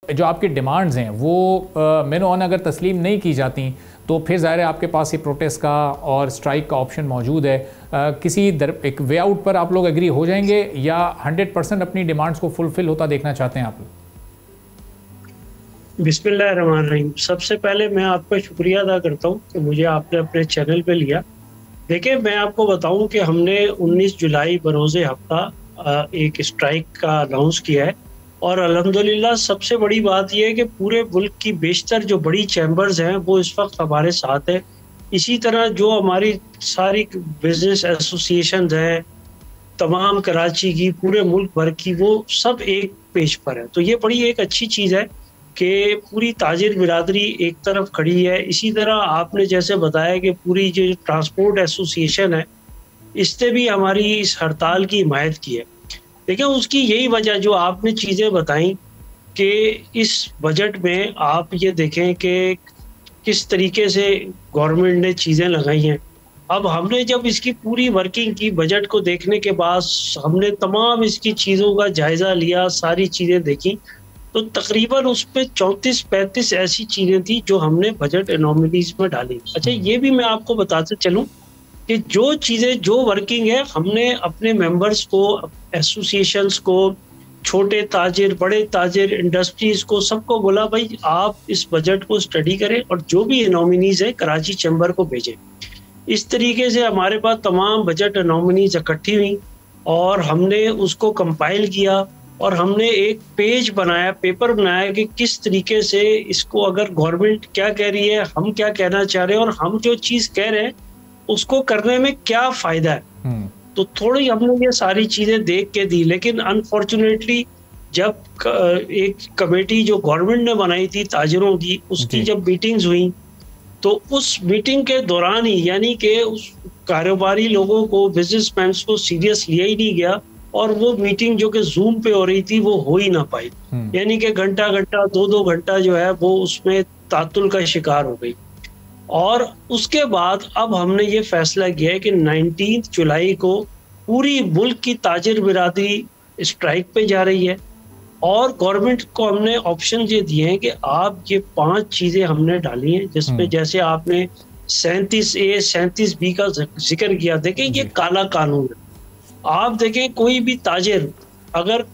जो आपकी डिमांड्स हैं वो मेन ऑन अगर तस्लीम नहीं की जाती तो फिर ज़ाहिर है आपके पास ये प्रोटेस्ट का और स्ट्राइक का ऑप्शन मौजूद है। किसी एक वे आउट पर आप लोग एग्री हो जाएंगे या 100% अपनी डिमांड्स को फुलफिल होता देखना चाहते हैं आप लोग? बिस्मिल्लाहिर्रहमानिर्रहीम। सबसे पहले मैं आपका शुक्रिया अदा करता हूँ कि मुझे आपने अपने चैनल पे लिया। देखिए, मैं आपको बताऊं कि हमने 19 जुलाई बरोज़े हफ्ता एक स्ट्राइक का अनाउंस किया है और अल्हम्दुलिल्लाह सबसे बड़ी बात यह है कि पूरे मुल्क की बेशतर जो बड़ी चैम्बर्स हैं वो इस वक्त हमारे साथ है। इसी तरह जो हमारी सारी बिजनेस एसोसिएशन हैं तमाम कराची की, पूरे मुल्क भर की, वो सब एक पेज पर है। तो ये बड़ी एक अच्छी चीज़ है कि पूरी ताजिर बिरादरी एक तरफ खड़ी है। इसी तरह आपने जैसे बताया कि पूरी जो ट्रांसपोर्ट एसोसिएशन है इसने भी हमारी इस हड़ताल की हिमायत की है। देखिए, उसकी यही वजह जो आपने चीज़ें बताई कि इस बजट में आप ये देखें कि किस तरीके से गवर्नमेंट ने चीज़ें लगाई हैं। अब हमने जब इसकी पूरी वर्किंग की, बजट को देखने के बाद हमने तमाम इसकी चीज़ों का जायज़ा लिया, सारी चीज़ें देखी, तो तकरीबन उसमें 34-35 ऐसी चीज़ें थी जो हमने बजट एनोमलीज में डाली। अच्छा, ये भी मैं आपको बताते चलूँ कि जो चीज़ें जो वर्किंग है, हमने अपने मेंबर्स को, एसोसिएशंस को, छोटे ताजिर, बड़े ताजिर, इंडस्ट्रीज़ को, सबको बोला भाई आप इस बजट को स्टडी करें और जो भी नॉमिनीज़ है कराची चैम्बर को भेजें। इस तरीके से हमारे पास तमाम बजट नॉमिनीज़ इकट्ठी हुई और हमने उसको कंपाइल किया और हमने एक पेज बनाया, पेपर बनाया कि किस तरीके से इसको, अगर गवर्नमेंट क्या कह रही है, हम क्या कहना चाह रहे हैं और हम जो चीज़ कह रहे हैं उसको करने में क्या फ़ायदा है। तो थोड़ी हमने ये सारी चीज़ें देख के दी, लेकिन अनफॉर्चुनेटली जब एक कमेटी जो गवर्नमेंट ने बनाई थी ताजिरों की, उसकी जब मीटिंग्स हुई तो उस मीटिंग के दौरान ही, यानी कि उस कारोबारी लोगों को, बिजनेसमैन को सीरियस लिया ही नहीं गया और वो मीटिंग जो कि जूम पे हो रही थी वो हो ही ना पाई। यानी कि घंटा घंटा, 2-2 घंटा जो है वो उसमें तातुल का शिकार हो गई। और उसके बाद अब हमने ये फैसला किया है कि 19 जुलाई को पूरी मुल्क की ताजिर बिरादरी स्ट्राइक पे जा रही है और गवर्नमेंट को हमने ऑप्शन ये दिए हैं कि आप ये 5 चीज़ें हमने डाली हैं, जिसमें जैसे आपने 37A 37B का जिक्र किया। देखें, ये काला कानून है। आप देखें, कोई भी ताजिर अगर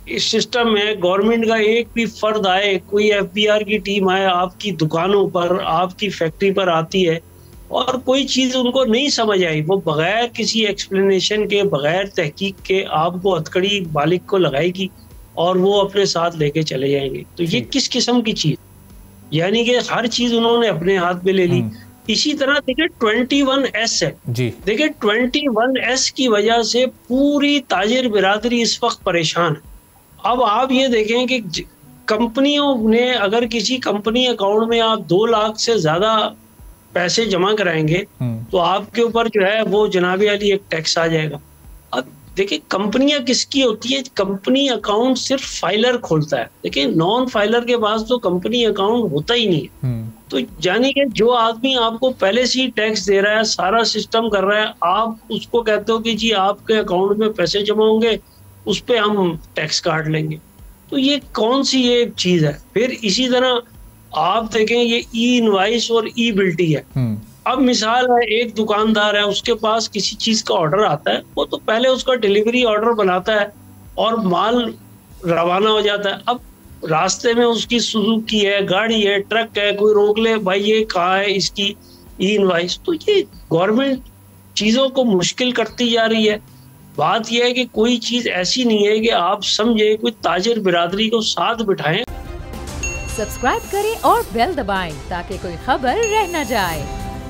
इस सिस्टम में गवर्नमेंट का एक भी फर्द आए, कोई FBI की टीम आए, आपकी दुकानों पर, आपकी फैक्ट्री पर आती है और कोई चीज़ उनको नहीं समझ आई, वो बगैर किसी एक्सप्लेनेशन के, बगैर तहकीक के आपको हथकड़ी मालिक को लगाएगी और वो अपने साथ लेके चले जाएंगे। तो ये किस किस्म की चीज़, यानी कि हर चीज़ उन्होंने अपने हाथ में ले ली। इसी तरह देखिए 21S है जी। देखिए 21S की वजह से पूरी ताजिर बिरादरी इस वक्त परेशान है। अब आप ये देखें कि कंपनियों ने, अगर किसी कंपनी अकाउंट में आप 2 लाख से ज्यादा पैसे जमा कराएंगे तो आपके ऊपर जो है वो जनाबे वाली एक टैक्स आ जाएगा। अब देखिए, कंपनियां किसकी होती है? कंपनी अकाउंट सिर्फ फाइलर खोलता है। देखिए, नॉन फाइलर के पास तो कंपनी अकाउंट होता ही नहीं है। तो यानी कि जो आदमी आपको पहले से ही टैक्स दे रहा है, सारा सिस्टम कर रहा है, आप उसको कहते हो कि जी आपके अकाउंट में पैसे जमा होंगे, उस पर हम टैक्स काट लेंगे। तो ये कौन सी ये चीज़ है? फिर इसी तरह आप देखें, ये ई-इनवाइस और ई-बिल्टी है। अब मिसाल है, एक दुकानदार है, उसके पास किसी चीज़ का ऑर्डर आता है, वो तो पहले उसका डिलीवरी ऑर्डर बनाता है और माल रवाना हो जाता है। अब रास्ते में उसकी सुजुकी है, गाड़ी है, ट्रक है, कोई रोक ले, भाई ये कहाँ है इसकी ई-इनवाइस। तो ये गवर्नमेंट चीज़ों को मुश्किल करती जा रही है। बात यह है कि कोई चीज़ ऐसी नहीं है कि आप समझे, कोई ताजिर बिरादरी को साथ बिठाएं। सब्सक्राइब करें और बेल दबाएं ताकि कोई खबर रह न जाए।